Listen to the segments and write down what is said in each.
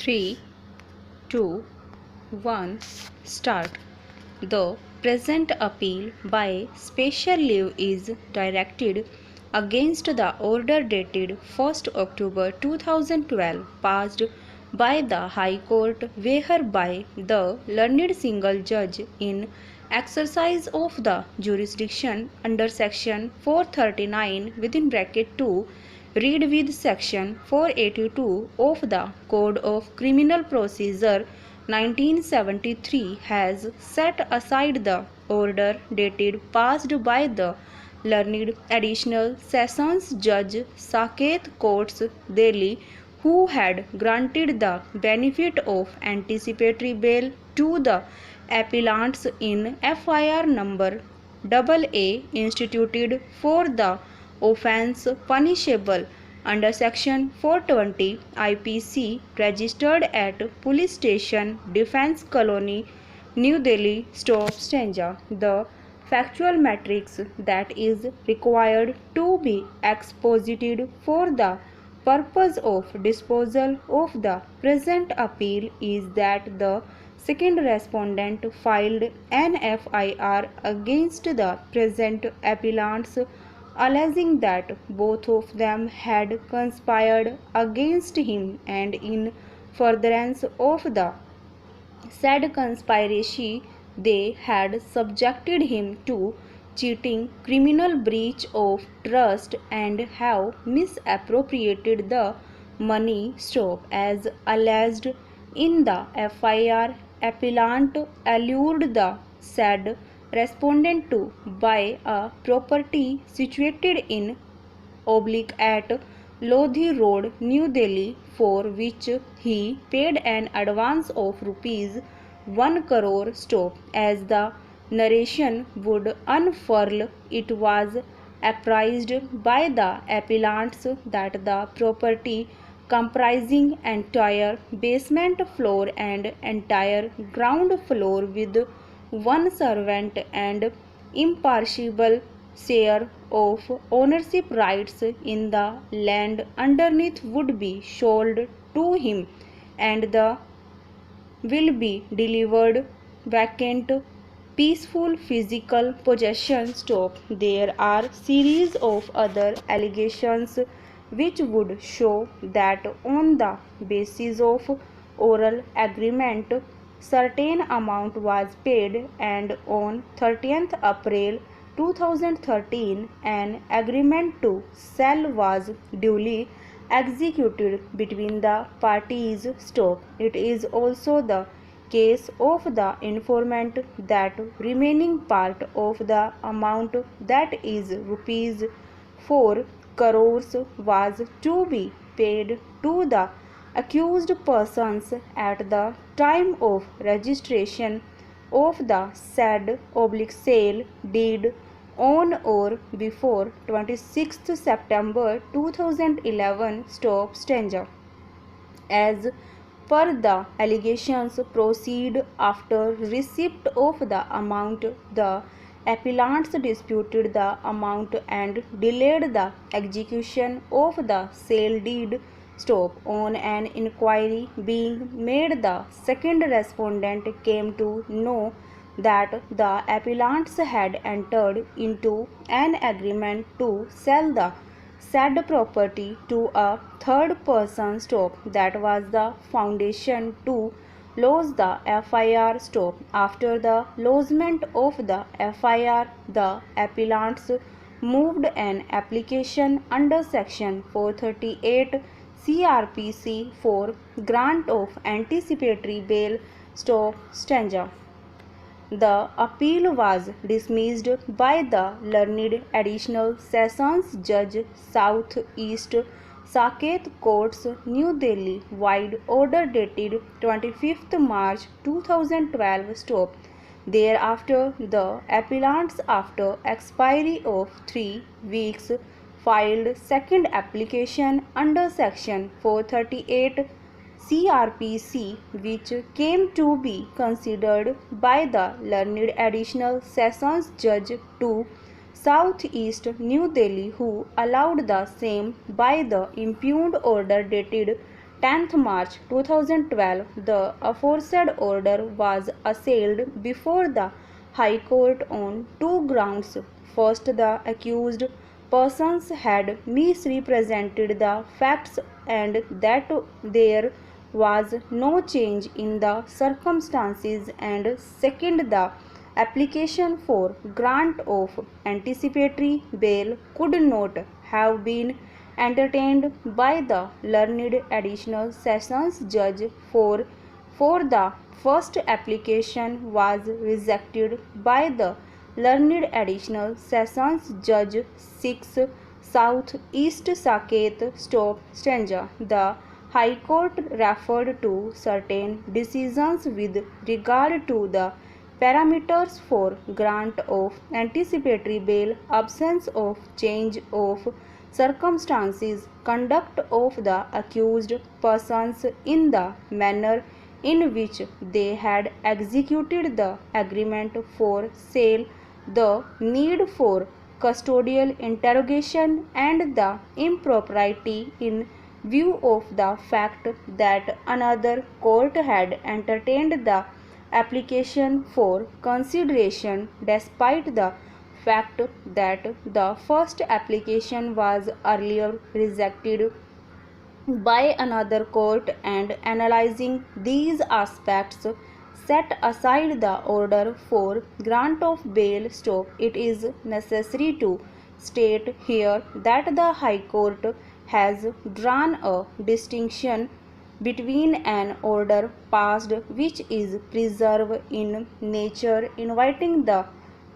3, 2, 1, start. The present appeal by special leave is directed against the order dated 1st October 2012 passed by the High Court whereby the learned single judge in exercise of the jurisdiction under section 439 within bracket 2 read with section 482 of the Code of Criminal Procedure 1973 has set aside the order dated passed by the learned additional sessions judge Saket Courts Delhi, who had granted the benefit of anticipatory bail to the appellants in FIR number AA instituted for the offence punishable under section 420 IPC, registered at Police Station Defence Colony, New Delhi, stanza. The factual matrix that is required to be exposited for the purpose of disposal of the present appeal is that the second respondent filed an FIR against the present appellants alleging that both of them had conspired against him and in furtherance of the said conspiracy they had subjected him to cheating, criminal breach of trust, and have misappropriated the money as alleged in the FIR. Appellant allured the said respondent to buy a property situated in at Lodhi Road, New Delhi, for which he paid an advance of rupees 1 crore. As the narration would unfurl, it was apprised by the appellants that the property, comprising entire basement floor and entire ground floor with one servant and impartial share of ownership rights in the land underneath, would be sold to him and the will be delivered vacant. Peaceful physical possession. There are series of other allegations which would show that on the basis of oral agreement certain amount was paid, and on 30th April 2013 an agreement to sell was duly executed between the parties. It is also the case of the informant that remaining part of the amount, that is rupees 4 crores, was to be paid to the accused persons at the time of registration of the said sale deed on or before 26th September 2011. Stanza. As per the allegations proceed after receipt of the amount, the appellants disputed the amount and delayed the execution of the sale deed. On an inquiry being made, the second respondent came to know that the appellants had entered into an agreement to sell the said property to a third person. That was the foundation to lodge the FIR. After the lodgement of the FIR, the appellants moved an application under section 438 CRPC for grant of anticipatory bail. Stanza. The appeal was dismissed by the learned additional sessions judge, South East Saket Courts, New Delhi, wide order dated 25th March 2012. Thereafter, the appellants, after expiry of 3 weeks, filed second application under section 438 CRPC, which came to be considered by the learned additional sessions judge to South East New Delhi, who allowed the same by the impugned order dated 10th March 2012, the aforesaid order was assailed before the High Court on two grounds. First, the accused persons had misrepresented the facts and that there was no change in the circumstances, and second, the application for grant of anticipatory bail could not have been entertained by the learned additional sessions judge, for the first application was rejected by the learned additional sessions judge 6 South East Saket Stranger. The High Court referred to certain decisions with regard to the parameters for grant of anticipatory bail, absence of change of circumstances, conduct of the accused persons in the manner in which they had executed the agreement for sale, the need for custodial interrogation, and the impropriety in view of the fact that another court had entertained the application for consideration despite the fact that the first application was earlier rejected by another court. And analyzing these aspects, set aside the order for grant of bail stop, it is necessary to state here that the High Court has drawn a distinction between an order passed which is preserved in nature, inviting the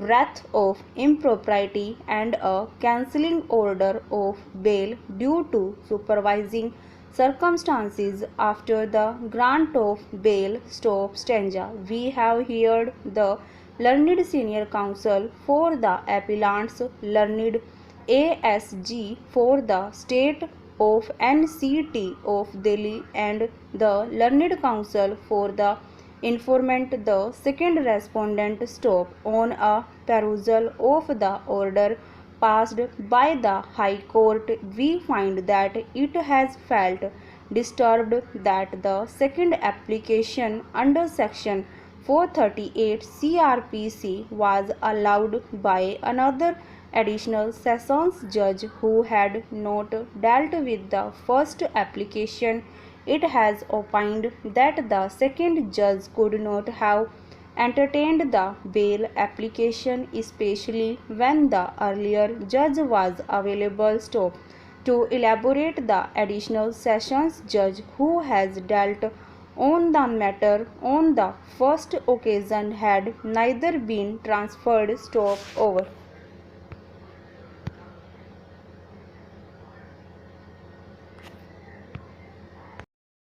wrath of impropriety, and a cancelling order of bail due to supervising circumstances after the grant of bail stop stanza. We have heard the learned senior counsel for the appellants, learned ASG for the state of NCT of Delhi, and the learned counsel for the informant. The second respondent stop on a perusal of the order passed by the High Court. We find that it has felt disturbed that the second application under section 438 CRPC was allowed by another additional sessions judge who had not dealt with the first application. It has opined that the second judge could not have entertained the bail application, especially when the earlier judge was available. Stop. To elaborate, the additional sessions judge who has dealt on the matter on the first occasion had neither been transferred. Stop. Over.